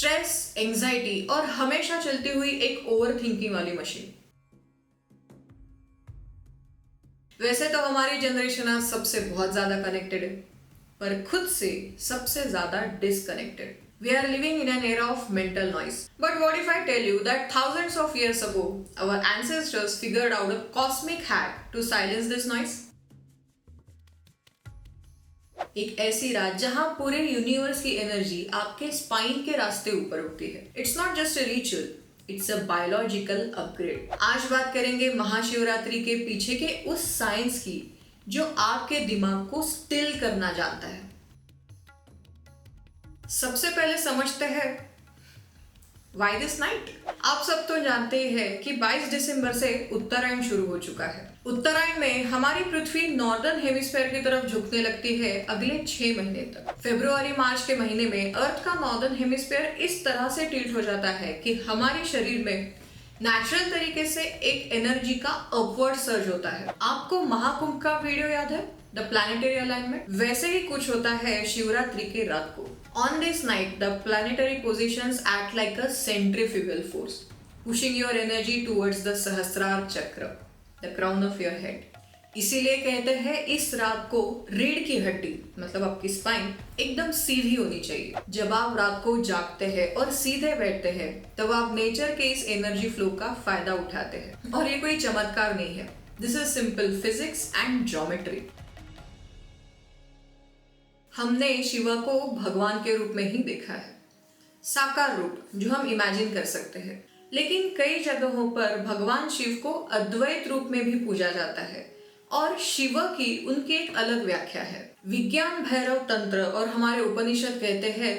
Stress, anxiety और हमेशा चलती हुई एक ओवर थिंकिंग वाली मशीन। वैसे तो हमारी जनरेशन आज सबसे बहुत ज्यादा कनेक्टेड है, पर खुद से सबसे ज्यादा disconnected. We are living in an era of mental noise. But what if I tell you that thousands of years ago, our ancestors figured out a cosmic hack to silence this noise? एक ऐसी रात जहां पूरे universe की energy आपके spine के रास्ते ऊपर उठती है। It's not just a ritual, it's a biological upgrade. आज बात करेंगे महाशिवरात्रि के पीछे के उस साइंस की जो आपके दिमाग को स्टिल करना जानता है। सबसे पहले समझते हैं वाई दिस नाइट। आप सब तो जानते ही हैं कि 22 दिसंबर से उत्तरायण शुरू हो चुका है। उत्तरायण में हमारी पृथ्वी नॉर्दर्न हेमिस्फीयर की तरफ झुकने लगती है अगले 6 महीने तक। फरवरी मार्च के महीने में अर्थ का नॉर्दर्न हेमिस्फीयर इस तरह से टिल्ट हो जाता है कि हमारे शरीर में नेचुरल तरीके से एक एनर्जी का अपवर्ड सर्ज होता है। आपको महाकुंभ का वीडियो याद है, द प्लैनेटरी अलाइनमेंट? वैसे ही कुछ होता है शिवरात्रि के रात को। On this night, the planetary positions act like a centrifugal force, pushing your energy towards the Sahasrar Chakra, the crown of your head. इसीलिए कहते हैं इस रात को रीढ़ की हड्डी मतलब आपकी स्पाइन एकदम सीधी होनी चाहिए। जब आप रात को जागते हैं और सीधे बैठते हैं तब आप नेचर के इस एनर्जी फ्लो का फायदा उठाते हैं। और ये कोई चमत्कार नहीं है, this is simple physics and geometry. हमने शिवा को भगवान के रूप में ही देखा है, साकार रूप जो हम इमेजिन कर सकते हैं। लेकिन कई जगहों पर भगवान शिव को अद्वैत रूप में भी पूजा जाता है और शिव की उनकी एक अलग व्याख्या है। विज्ञान भैरव तंत्र और हमारे उपनिषद कहते हैं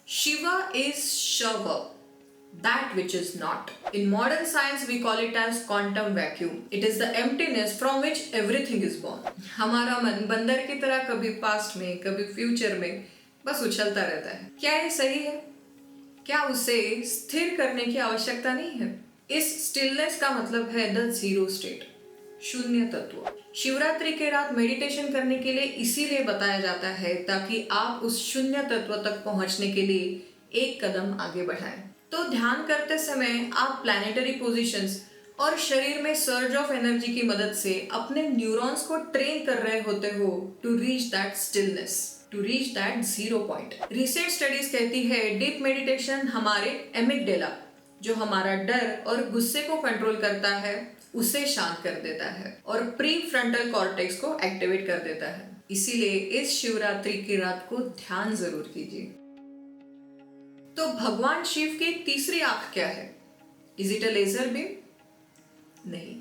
शिवा इज शव, that which is not. In modern science we call it as quantum vacuum. It is the emptiness from which everything is born. हमारा मन बंदर की तरह कभी पास्ट में कभी फ्यूचर में बस उछलता रहता है। क्या ये सही है? क्या उसे स्थिर करने की आवश्यकता नहीं है? इस स्टिलनेस का मतलब है द जीरो स्टेट, शून्य तत्व। शिवरात्रि के रात मेडिटेशन करने के लिए इसीलिए बताया जाता है ताकि आप उस शून्य तत्व तक पहुंचने के लिए एक कदम आगे बढ़ाएं। तो ध्यान करते समय आप प्लैनेटरी पोजीशंस और शरीर में सर्ज ऑफ एनर्जी की मदद से अपने न्यूरॉन्स को ट्रेन कर रहे होते हो to reach that stillness, to reach that zero point. Research studies कहती है डीप मेडिटेशन हमारे एमिगडाला जो हमारा डर और गुस्से को कंट्रोल करता है उसे शांत कर देता है और प्री फ्रंटल कॉर्टेक्स को एक्टिवेट कर देता है। इसीलिए इस शिवरात्रि की रात को ध्यान जरूर कीजिए। तो भगवान शिव की तीसरी आंख क्या है? Is it a laser beam? नहीं,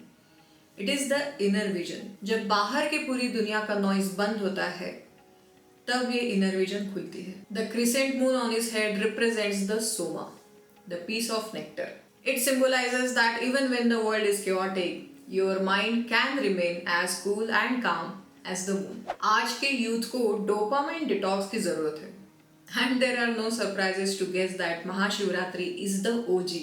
it is the inner vision. जब बाहर की पूरी दुनिया का नॉइज बंद होता है तब ये इनर विजन खुलती है। The crescent moon on his head represents the soma, the piece of nectar. It symbolises that even when the world is chaotic, your mind can remain as cool and calm as the moon. आज के youth को dopamine detox की जरूरत है। And there are no surprises to guess that Mahashivratri is the OG,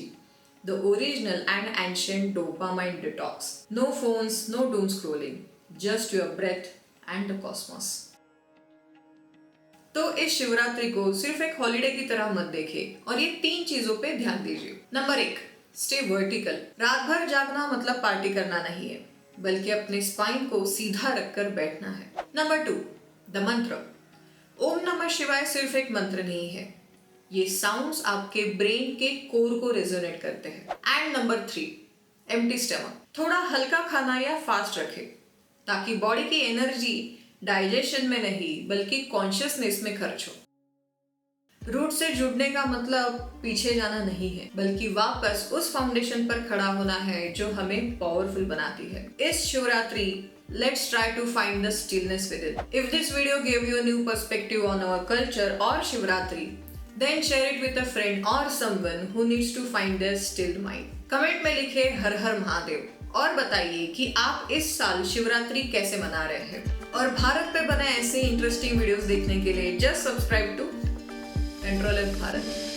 the original and ancient dopamine detox. No phones, no doom scrolling, just your breath and the cosmos. तो इस शिवरात्रि को सिर्फ एक holiday की तरह मत देखिए और ये 3 चीजों पे ध्यान दीजिए। Number 1, stay vertical. रात भर जागना मतलब पार्टी करना नहीं है, बल्कि अपने स्पाइन को सीधा रखकर बैठना है। नंबर 2, द मंत्र। ओम नमः शिवाय सिर्फ एक मंत्र नहीं है, ये साउंड्स आपके ब्रेन के कोर को रेजोनेट करते हैं। And number 3, empty stomach. थोड़ा हल्का खाना या फास्ट रखें ताकि बॉडी की एनर्जी डाइजेशन में नहीं बल्कि कॉन्शियसनेस में खर्च हो। रूट से जुड़ने का मतलब पीछे जाना नहीं है, बल्कि वापस उस फाउंडेशन पर खड़ा होना है जो हमें पावरफुल बनाती है। इस Shivratri let's try to find the stillness within. If this video gave you a new perspective on our culture or Shivratri, then share it with a friend or someone who needs to find their stilled mind. Comment में लिखे हर हर महादेव और बताइए कि आप इस साल शिवरात्रि कैसे मना रहे हैं। और भारत पे बने ऐसे इंटरेस्टिंग वीडियोस देखने के लिए just subscribe to control F Bharat.